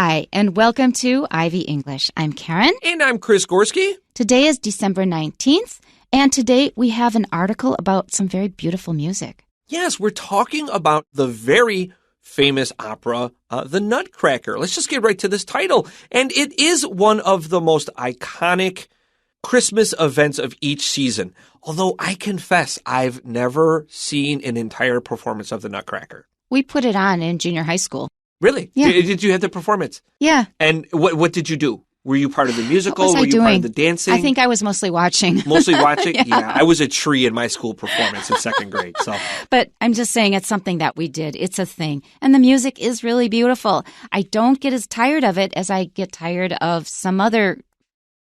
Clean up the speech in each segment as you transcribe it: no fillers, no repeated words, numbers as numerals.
Hi, and welcome to Ivy English. I'm Karen. And I'm Chris Gorski. Today is December 19th, and today we have an article about some very beautiful music. Yes, we're talking about the very famous opera, The Nutcracker. Let's just get right to this title. And it is one of the most iconic Christmas events of each season. Although I confess, I've never seen an entire performance of The Nutcracker. We put it on in junior high school. Really? Yeah. Did you have the performance? Yeah. And what did you do? Were you part of the musical? What was I doing? Part of the dancing? I think I was mostly watching. Mostly watching? Yeah. I was a tree in my school performance in second grade. So, But I'm just saying it's something that we did. It's a thing. And the music is really beautiful. I don't get as tired of it as I get tired of some other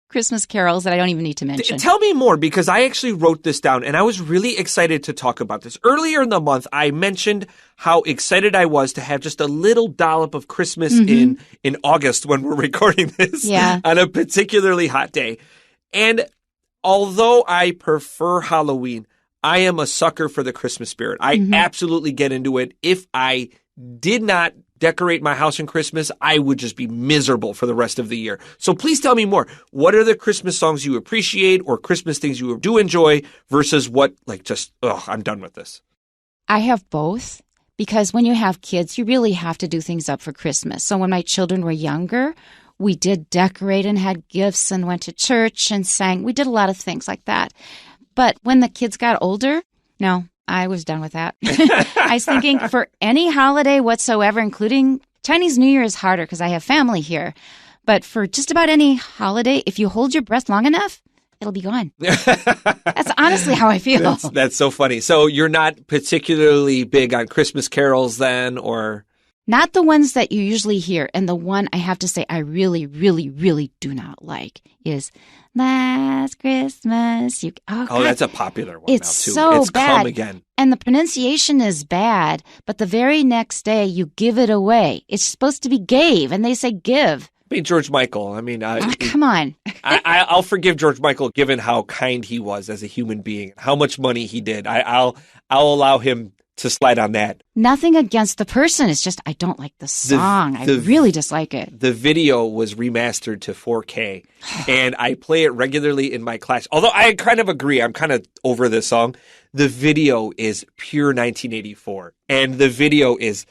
Christmas carols that I don't even need to mention. Tell me more, because I actually wrote this down and I was really excited to talk about this. Earlier in the month, I mentioned how excited I was to have just a little dollop of Christmas in August when we're recording this on a particularly hot day. And although I prefer Halloween, I am a sucker for the Christmas spirit. I absolutely get into it. If I did not decorate my house in Christmas, I would just be miserable for the rest of the year. So please tell me more. What are the Christmas songs you appreciate or Christmas things you do enjoy versus what, I'm done with this? I have both, because when you have kids, you really have to do things up for Christmas. So when my children were younger, we did decorate and had gifts and went to church and sang. We did a lot of things like that. But when the kids got older, no, I was done with that. I was thinking for any holiday whatsoever, including Chinese New Year is harder because I have family here. But for just about any holiday, if you hold your breath long enough, it'll be gone. That's honestly how I feel. That's so funny. So you're not particularly big on Christmas carols then, or? Not the ones that you usually hear. And the one I have to say I really, really, really do not like is Last Christmas. Oh, that's a popular one it's now, too. So it's bad. Come Again. And the pronunciation is bad, but the very next day you give it away. It's supposed to be gave, and they say give. I mean, George Michael. I mean, come on. I'll forgive George Michael given how kind he was as a human being, how much money he did. I'll allow him to slide on that. Nothing against the person. It's just I don't like the song. I really dislike it. The video was remastered to 4K, and I play it regularly in my class. Although I kind of agree. I'm kind of over this song. The video is pure 1984. And the video is,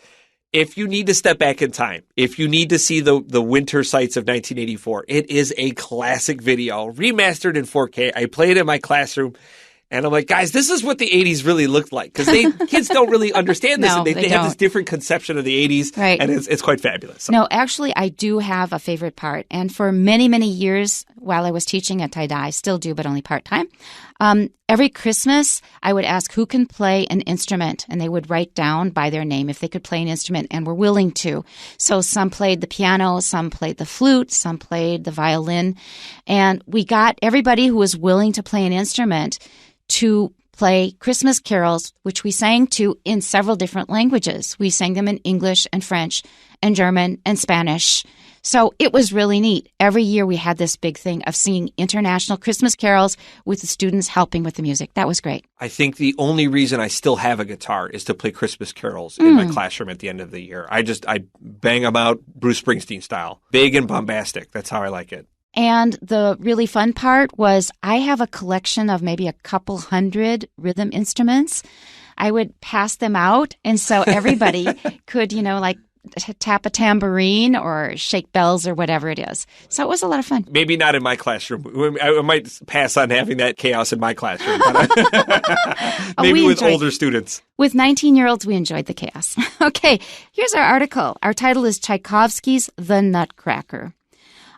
if you need to step back in time, if you need to see the winter sights of 1984, it is a classic video, remastered in 4K. I play it in my classroom. And I'm like, guys, this is what the 80s really looked like. Because kids don't really understand this. No, and they have this different conception of the 80s. Right. And it's quite fabulous. So. No, actually, I do have a favorite part. And for many, many years while I was teaching at Tai-Dai, I still do, but only part-time. Every Christmas, I would ask who can play an instrument. And they would write down by their name if they could play an instrument and were willing to. So some played the piano, some played the flute, some played the violin. And we got everybody who was willing to play an instrument to play Christmas carols, which we sang to in several different languages. We sang them in English and French and German and Spanish. So it was really neat. Every year we had this big thing of singing international Christmas carols with the students helping with the music. That was great. I think the only reason I still have a guitar is to play Christmas carols in my classroom at the end of the year. I bang them out Bruce Springsteen style. Big and bombastic. That's how I like it. And the really fun part was I have a collection of maybe a couple hundred rhythm instruments. I would pass them out, and so everybody could, tap a tambourine or shake bells or whatever it is. So it was a lot of fun. Maybe not in my classroom. I might pass on having that chaos in my classroom. But maybe with older students. With 19-year-olds, we enjoyed the chaos. Okay, here's our article. Our title is Tchaikovsky's The Nutcracker.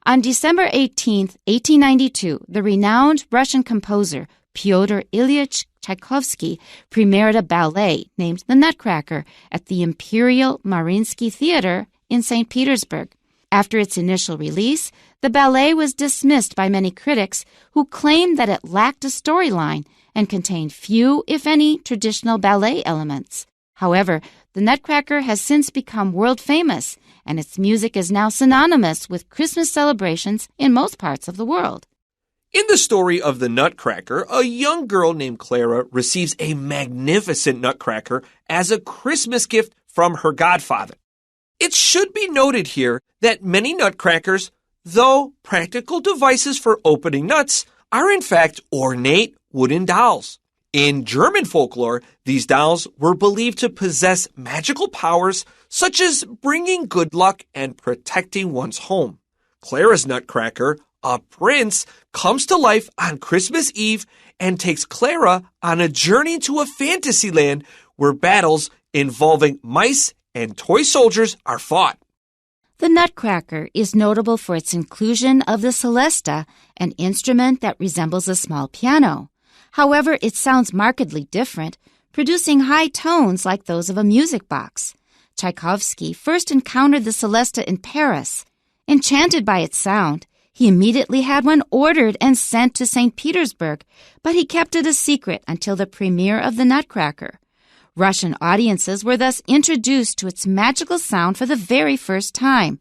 On December 18, 1892, the renowned Russian composer Pyotr Ilyich Tchaikovsky premiered a ballet named The Nutcracker at the Imperial Mariinsky Theater in St. Petersburg. After its initial release, the ballet was dismissed by many critics who claimed that it lacked a storyline and contained few, if any, traditional ballet elements. However, The Nutcracker has since become world famous, and its music is now synonymous with Christmas celebrations in most parts of the world. In the story of The Nutcracker, a young girl named Clara receives a magnificent nutcracker as a Christmas gift from her godfather. It should be noted here that many nutcrackers, though practical devices for opening nuts, are in fact ornate wooden dolls. In German folklore, these dolls were believed to possess magical powers such as bringing good luck and protecting one's home. Clara's Nutcracker, a prince, comes to life on Christmas Eve and takes Clara on a journey to a fantasy land where battles involving mice and toy soldiers are fought. The Nutcracker is notable for its inclusion of the celesta, an instrument that resembles a small piano. However, it sounds markedly different, producing high tones like those of a music box. Tchaikovsky first encountered the celesta in Paris. Enchanted by its sound, he immediately had one ordered and sent to St. Petersburg, but he kept it a secret until the premiere of the Nutcracker. Russian audiences were thus introduced to its magical sound for the very first time.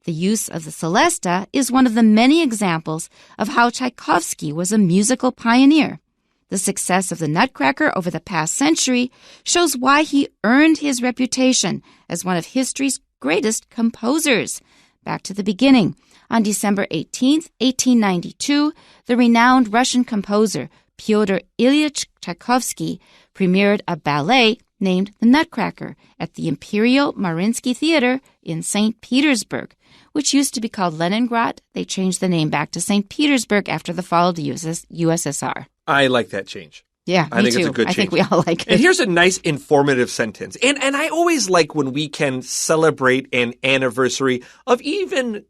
The use of the celesta is one of the many examples of how Tchaikovsky was a musical pioneer. The success of the Nutcracker over the past century shows why he earned his reputation as one of history's greatest composers. Back to the beginning. On December 18, 1892, the renowned Russian composer Pyotr Ilyich Tchaikovsky premiered a ballet named The Nutcracker at the Imperial Mariinsky Theater in St. Petersburg, which used to be called Leningrad. They changed the name back to St. Petersburg after the fall of the USSR. I like that change. Yeah, I think too. It's a good change. I think we all like it. And here's a nice informative sentence. And I always like when we can celebrate an anniversary of even,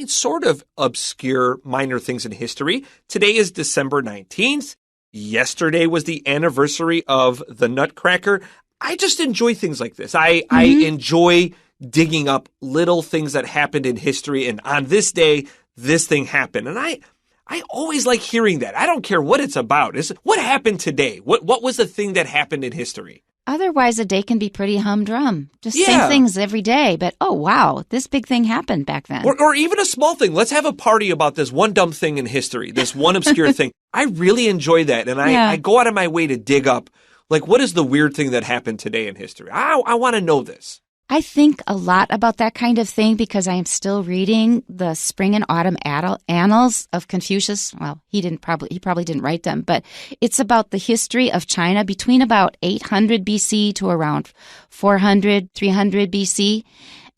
sort of obscure minor things in history. Today is December 19th. Yesterday was the anniversary of the Nutcracker. I just enjoy things like this. I enjoy digging up little things that happened in history. And on this day, this thing happened. And I always like hearing that. I don't care what it's about. What happened today? What was the thing that happened in history? Otherwise, a day can be pretty humdrum. Just same things every day. But, oh, wow, this big thing happened back then. Or even a small thing. Let's have a party about this one dumb thing in history, this one obscure thing. I really enjoy that. And I go out of my way to dig up, what is the weird thing that happened today in history? I want to know this. I think a lot about that kind of thing because I am still reading the Spring and Autumn Annals of Confucius. Well, he probably didn't write them, but it's about the history of China between about 800 BC to around 400, 300 BC.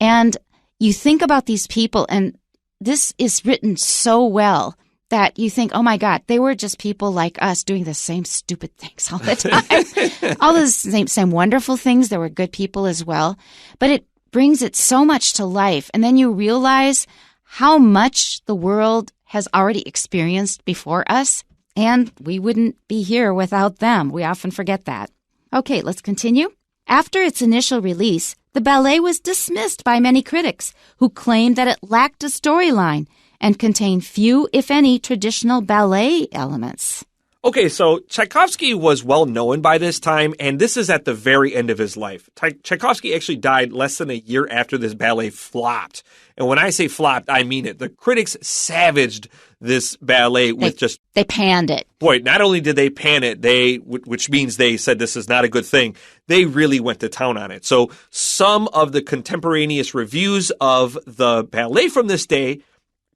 And you think about these people, and this is written so well that you think, oh my God, they were just people like us doing the same stupid things all the time. All the same wonderful things. There were good people as well. But it brings it so much to life. And then you realize how much the world has already experienced before us. And we wouldn't be here without them. We often forget that. Okay, let's continue. After its initial release, the ballet was dismissed by many critics who claimed that it lacked a storyline and contained few, if any, traditional ballet elements. Okay, so Tchaikovsky was well known by this time, and this is at the very end of his life. Tchaikovsky actually died less than a year after this ballet flopped. And when I say flopped, I mean it. The critics savaged this ballet with They panned it. Boy, not only did they pan it, which means they said this is not a good thing, they really went to town on it. So some of the contemporaneous reviews of the ballet from this day,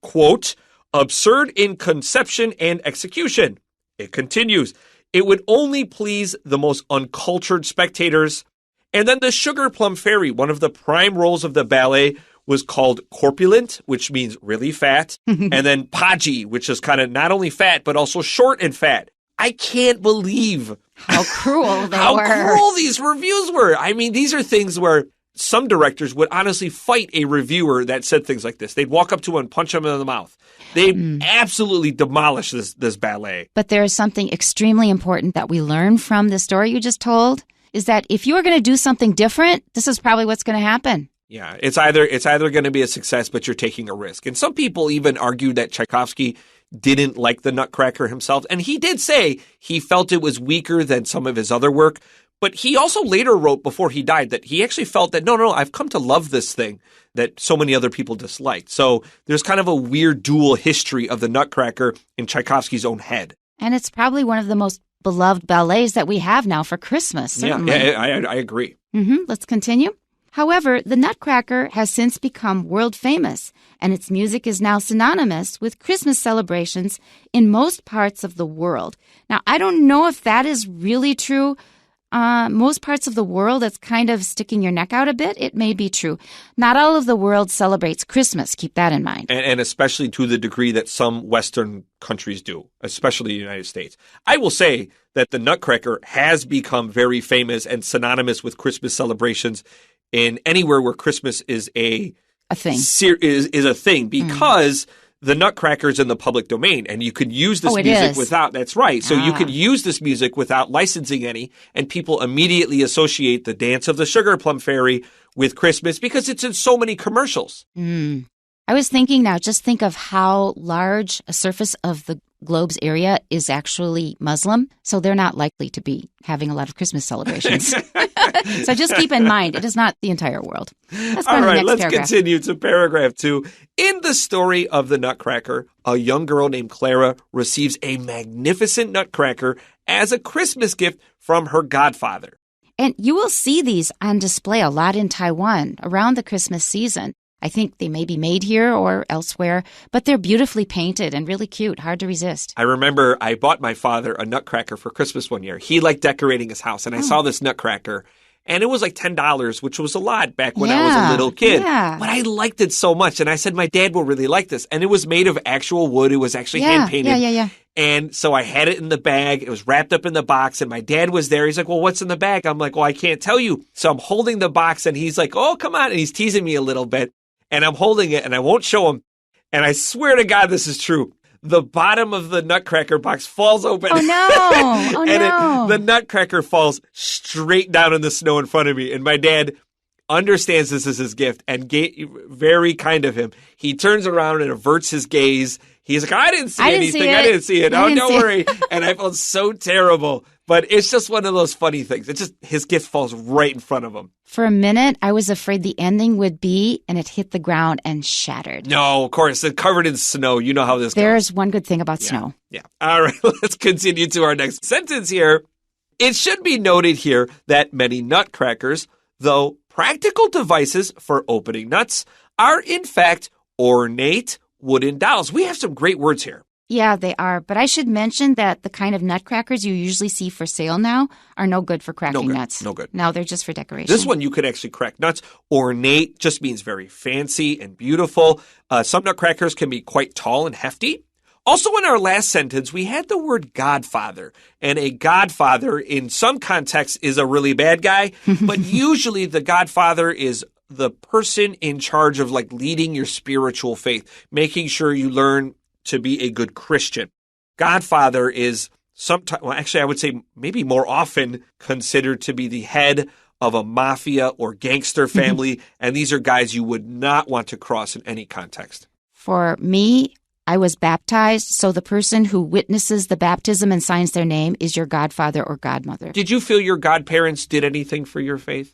quote, absurd in conception and execution. It continues, it would only please the most uncultured spectators. And then the Sugar Plum Fairy, one of the prime roles of the ballet, was called corpulent, which means really fat. And then podgy, which is kind of not only fat, but also short and fat. I can't believe how cruel they were. How cruel these reviews were. These are things where some directors would honestly fight a reviewer that said things like this. They'd walk up to him and punch him in the mouth. They'd absolutely demolish this ballet. But there is something extremely important that we learn from the story you just told, is that if you are going to do something different, this is probably what's going to happen. Yeah, it's either going to be a success, but you're taking a risk. And some people even argue that Tchaikovsky didn't like the Nutcracker himself. And he did say he felt it was weaker than some of his other work. But he also later wrote before he died that he actually felt that, no, I've come to love this thing that so many other people disliked. So there's kind of a weird dual history of the Nutcracker in Tchaikovsky's own head. And it's probably one of the most beloved ballets that we have now for Christmas. Certainly. Yeah, I agree. Let's continue. However, the Nutcracker has since become world famous, and its music is now synonymous with Christmas celebrations in most parts of the world. Now, I don't know if that is really true. Most parts of the world, it's kind of sticking your neck out a bit. It may be true. Not all of the world celebrates Christmas. Keep that in mind. And especially to the degree that some Western countries do, especially the United States. I will say that the Nutcracker has become very famous and synonymous with Christmas celebrations in anywhere where Christmas is a thing. Is a thing because the Nutcracker is in the public domain, and you could use this music without. That's right. So you could use this music without licensing any, and people immediately associate the Dance of the Sugar Plum Fairy with Christmas because it's in so many commercials. I was thinking now, just think of how large a surface of the globe's area is actually Muslim, so they're not likely to be having a lot of Christmas celebrations. So just keep in mind, it is not the entire world. All right, let's continue to paragraph 2. In the story of the Nutcracker, a young girl named Clara receives a magnificent nutcracker as a Christmas gift from her godfather. And you will see these on display a lot in Taiwan around the Christmas season. I think they may be made here or elsewhere, but they're beautifully painted and really cute, hard to resist. I remember I bought my father a nutcracker for Christmas one year. He liked decorating his house, and I saw this nutcracker, and it was like $10, which was a lot back when I was a little kid. Yeah. But I liked it so much, and I said my dad will really like this. And it was made of actual wood. It was actually hand-painted. Yeah. And so I had it in the bag. It was wrapped up in the box, and my dad was there. He's like, well, what's in the bag? I'm like, well, I can't tell you. So I'm holding the box, and he's like, oh, come on. And he's teasing me a little bit. And I'm holding it, and I won't show him. And I swear to God this is true. The bottom of the Nutcracker box falls open. Oh, no. And the Nutcracker falls straight down in the snow in front of me. And my dad understands this is his gift and very kind of him. He turns around and averts his gaze. He's like, I didn't see anything. I didn't see it. Oh, don't worry. And I felt so terrible. But it's just one of those funny things. It's just his gift falls right in front of him. For a minute, I was afraid the ending would be, and it hit the ground and shattered. No, of course. It's covered in snow. You know how this goes. There's one good thing about snow. Yeah. All right. Let's continue to our next sentence here. It should be noted here that many nutcrackers, though practical devices for opening nuts, are in fact ornate wooden dolls. We have some great words here. Yeah, they are. But I should mention that the kind of nutcrackers you usually see for sale now are no good for cracking nuts. No good. No, they're just for decoration. This one, you could actually crack nuts. Ornate just means very fancy and beautiful. Some nutcrackers can be quite tall and hefty. Also, in our last sentence, we had the word godfather. And a godfather, in some contexts, is a really bad guy. But usually the godfather is the person in charge of like leading your spiritual faith, making sure you learn to be a good Christian. Godfather is sometimes, well, actually, I would say maybe more often considered to be the head of a mafia or gangster family. And these are guys you would not want to cross in any context. For me, I was baptized, so the person who witnesses the baptism and signs their name is your godfather or godmother. Did you feel your godparents did anything for your faith?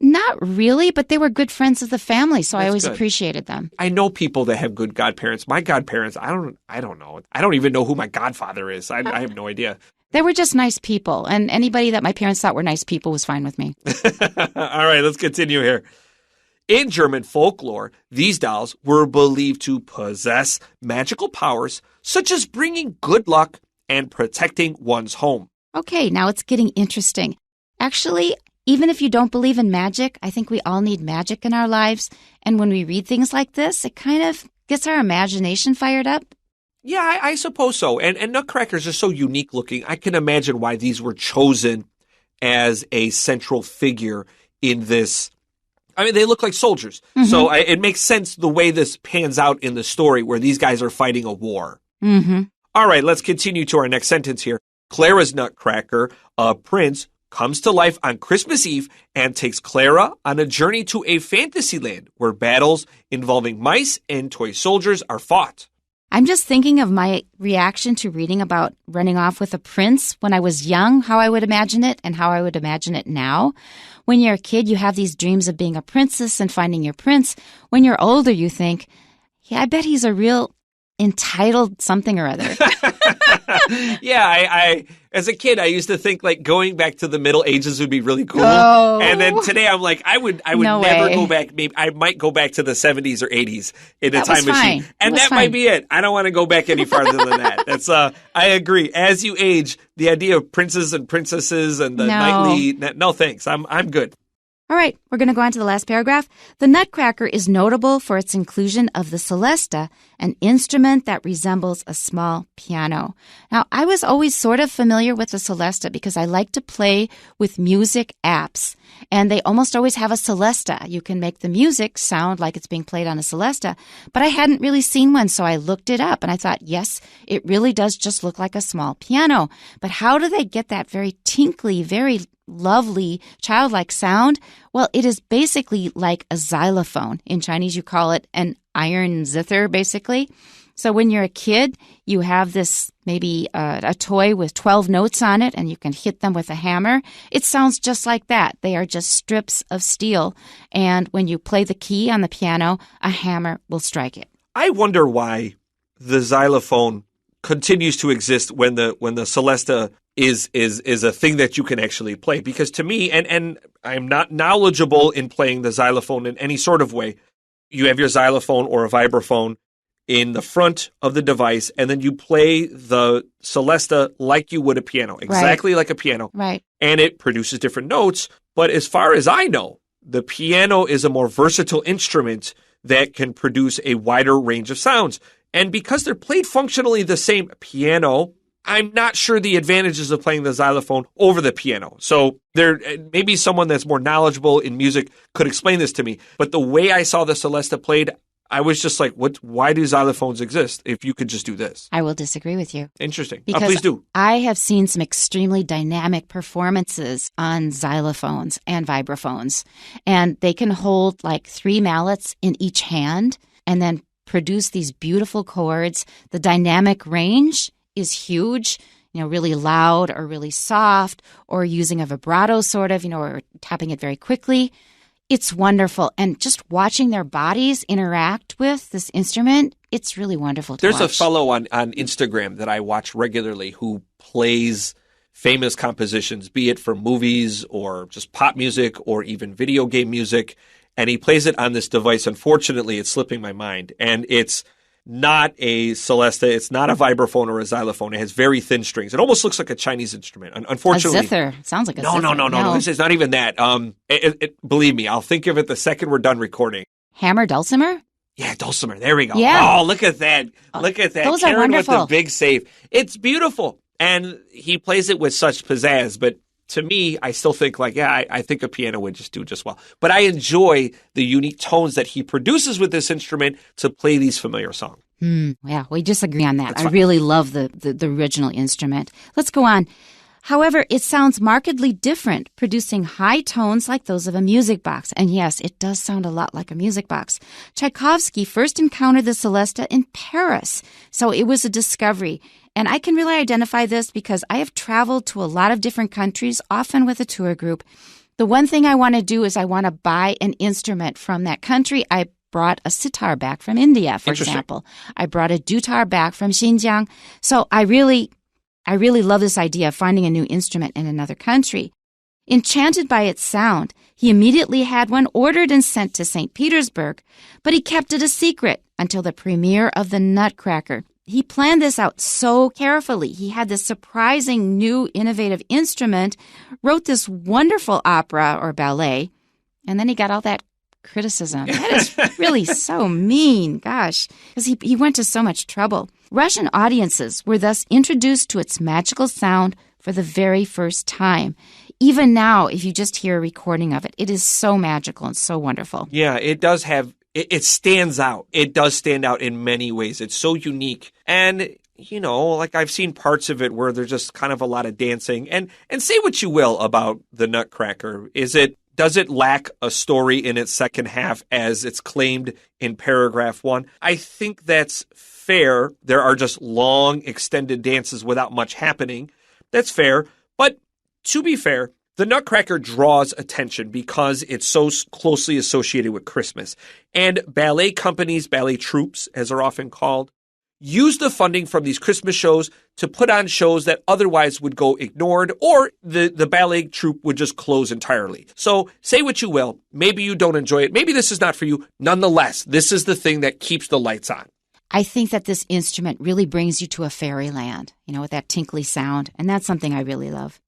Not really, but they were good friends of the family, so I always good. appreciated them. I know people that have good godparents. My godparents, I don't know. I don't even know who my godfather is. I have no idea. They were just nice people, and anybody that my parents thought were nice people was fine with me. All right, let's continue here. In German folklore, these dolls were believed to possess magical powers, such as bringing good luck and protecting one's home. Okay, now it's getting interesting. Actually, even if you don't believe in magic, I think we all need magic in our lives. And when we read things like this, it kind of gets our imagination fired up. Yeah, I suppose so. And nutcrackers are so unique looking. I can imagine why these were chosen as a central figure in this. I mean, they look like soldiers. Mm-hmm. So it makes sense the way this pans out in the story where these guys are fighting a war. Mm-hmm. All right, let's continue to our next sentence here. Clara's nutcracker, a prince, comes to life on Christmas Eve and takes Clara on a journey to a fantasy land where battles involving mice and toy soldiers are fought. I'm just thinking of my reaction to reading about running off with a prince when I was young, how I would imagine it and how I would imagine it now. When you're a kid, you have these dreams of being a princess and finding your prince. When you're older, you think, yeah, I bet he's a real entitled something or other. Yeah, I as a kid, I used to think like going back to the Middle Ages would be really cool. Oh. And then today I'm like, I would No never way. go back. Maybe I might go back to the 70s or 80s in a That was time machine. fine. And It was that fine. might be it. I don't want to go back any farther than that. That's I agree. As you age, the idea of princes and princesses and the knightly, no thanks. I'm good. All right, we're going to go on to the last paragraph. The Nutcracker is notable for its inclusion of the celesta, an instrument that resembles a small piano. Now, I was always sort of familiar with the celesta because I like to play with music apps, and they almost always have a celesta. You can make the music sound like it's being played on a celesta, but I hadn't really seen one, so I looked it up, and I thought, yes, it really does just look like a small piano. But how do they get that very tinkly, very lovely, childlike sound? Well, it is basically like a xylophone. In Chinese, you call it an iron zither, basically. So when you're a kid, you have this maybe a toy with 12 notes on it, and you can hit them with a hammer. It sounds just like that. They are just strips of steel. And when you play the key on the piano, a hammer will strike it. I wonder why the xylophone continues to exist when the celesta is a thing that you can actually play. Because to me, and I'm not knowledgeable in playing the xylophone in any sort of way, you have your xylophone or a vibraphone in the front of the device, and then you play the celesta like you would a piano, exactly like a piano. Right. And it produces different notes. But as far as I know, the piano is a more versatile instrument that can produce a wider range of sounds. And because they're played functionally the same, piano, I'm not sure the advantages of playing the xylophone over the piano. So there, maybe someone that's more knowledgeable in music could explain this to me. But the way I saw the celesta played, I was just like, why do xylophones exist if you could just do this? I will disagree with you. Interesting. Because Please do. I have seen some extremely dynamic performances on xylophones and vibraphones, and they can hold like 3 mallets in each hand and then produce these beautiful chords. The dynamic range is huge, really loud or really soft, or using a vibrato sort of, or tapping it very quickly. It's wonderful. And just watching their bodies interact with this instrument, it's really wonderful to watch. There's a fellow on Instagram that I watch regularly who plays famous compositions, be it for movies or just pop music or even video game music. And he plays it on this device. Unfortunately, it's slipping my mind. And it's not a celesta. It's not a vibraphone or a xylophone. It has very thin strings. It almost looks like a Chinese instrument. Unfortunately, a zither. It sounds like a zither. No. It's not even that. Believe me, I'll think of it the second we're done recording. Hammer, dulcimer? Yeah, dulcimer. There we go. Yeah. Oh, look at that. Look at that. Those Karen are wonderful. with the big save. It's beautiful. And he plays it with such pizzazz, but to me, I still think I think a piano would just do just well. But I enjoy the unique tones that he produces with this instrument to play these familiar songs. Yeah, we disagree on that. I really love the original instrument. Let's go on. However, it sounds markedly different, producing high tones like those of a music box. And yes, it does sound a lot like a music box. Tchaikovsky first encountered the celesta in Paris, so it was a discovery. And I can really identify this because I have traveled to a lot of different countries, often with a tour group. The one thing I want to do is I want to buy an instrument from that country. I brought a sitar back from India, for example. I brought a dutar back from Xinjiang. So I really love this idea of finding a new instrument in another country. Enchanted by its sound, he immediately had one ordered and sent to St. Petersburg, but he kept it a secret until the premiere of the Nutcracker. He planned this out so carefully. He had this surprising new innovative instrument, wrote this wonderful opera or ballet, and then he got all that criticism. That is really so mean, gosh, because he went to so much trouble. Russian audiences were thus introduced to its magical sound for the very first time. Even now, if you just hear a recording of it, it is so magical and so wonderful. Yeah, it does have, it stands out. It does stand out in many ways. It's so unique. And, I've seen parts of it where there's just kind of a lot of dancing. And say what you will about the Nutcracker. Does it lack a story in its second half as it's claimed in paragraph 1? I think that's fair. There are just long, extended dances without much happening. That's fair. But to be fair, the Nutcracker draws attention because it's so closely associated with Christmas. And ballet companies, ballet troupes, as they're often called, use the funding from these Christmas shows to put on shows that otherwise would go ignored, or the ballet troupe would just close entirely. So say what you will. Maybe you don't enjoy it. Maybe this is not for you. Nonetheless, this is the thing that keeps the lights on. I think that this instrument really brings you to a fairyland, with that tinkly sound, and that's something I really love.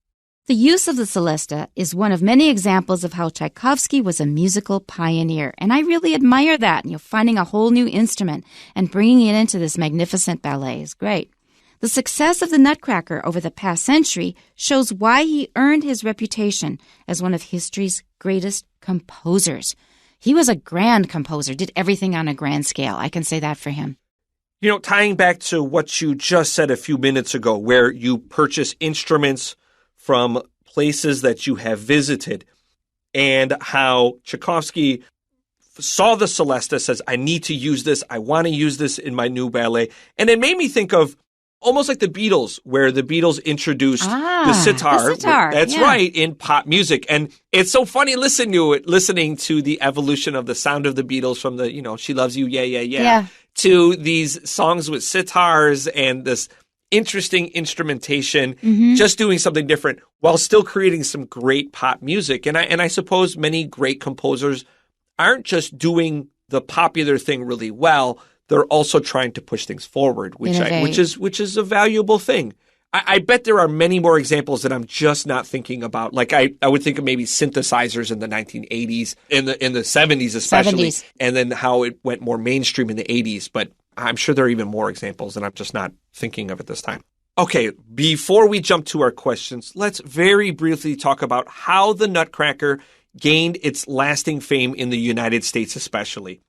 The use of the celesta is one of many examples of how Tchaikovsky was a musical pioneer, and I really admire that. Finding a whole new instrument and bringing it into this magnificent ballet is great. The success of the Nutcracker over the past century shows why he earned his reputation as one of history's greatest composers. He was a grand composer, did everything on a grand scale. I can say that for him. Tying back to what you just said a few minutes ago, where you purchase instruments from places that you have visited, and how Tchaikovsky saw the celesta, says, I need to use this. I want to use this in my new ballet. And it made me think of almost like the Beatles, where the Beatles introduced the sitar. The sitar. That's right, in pop music. And it's so funny listening to the evolution of the sound of the Beatles from the, She Loves You, yeah, to these songs with sitars and this interesting instrumentation, just doing something different while still creating some great pop music. And I suppose many great composers aren't just doing the popular thing really well, they're also trying to push things forward, which is a valuable thing. I bet there are many more examples that I'm just not thinking about. Like I would think of maybe synthesizers in the 1980s, in the 70s especially, and then how it went more mainstream in the 80s. But I'm sure there are even more examples that I'm just not thinking of at this time. Okay, before we jump to our questions, let's very briefly talk about how the Nutcracker gained its lasting fame in the United States especially.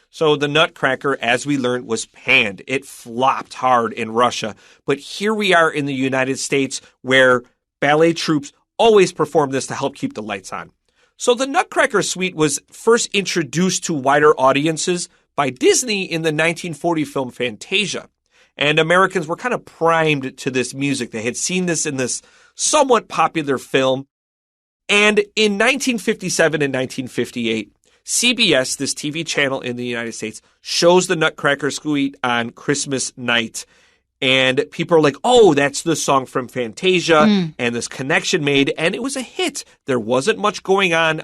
So the Nutcracker, as we learned, was panned. It flopped hard in Russia. But here we are in the United States, where ballet troupes always perform this to help keep the lights on. So the Nutcracker suite was first introduced to wider audiences by Disney in the 1940 film Fantasia. And Americans were kind of primed to this music. They had seen this in this somewhat popular film. And in 1957 and 1958, CBS, this TV channel in the United States, shows the Nutcracker suite on Christmas night. And people are like, oh, that's the song from Fantasia, and this connection made, and it was a hit. There wasn't much going on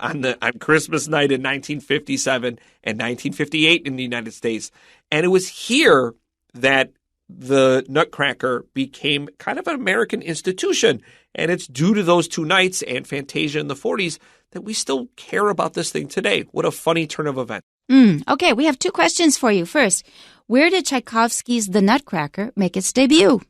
Christmas night in 1957 and 1958 in the United States. And it was here that the Nutcracker became kind of an American institution. And it's due to those two nights and Fantasia in the 40s that we still care about this thing today. What a funny turn of events. Okay, we have two questions for you. First, where did Tchaikovsky's The Nutcracker make its debut?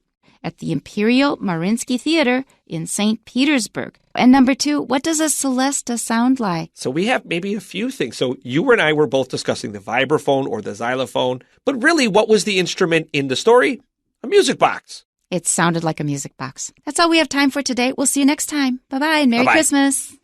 At the Imperial Mariinsky Theater in St. Petersburg. And number two, what does a celesta sound like? So we have maybe a few things. So you and I were both discussing the vibraphone or the xylophone. But really, what was the instrument in the story? A music box. It sounded like a music box. That's all we have time for today. We'll see you next time. Bye-bye and Merry Christmas.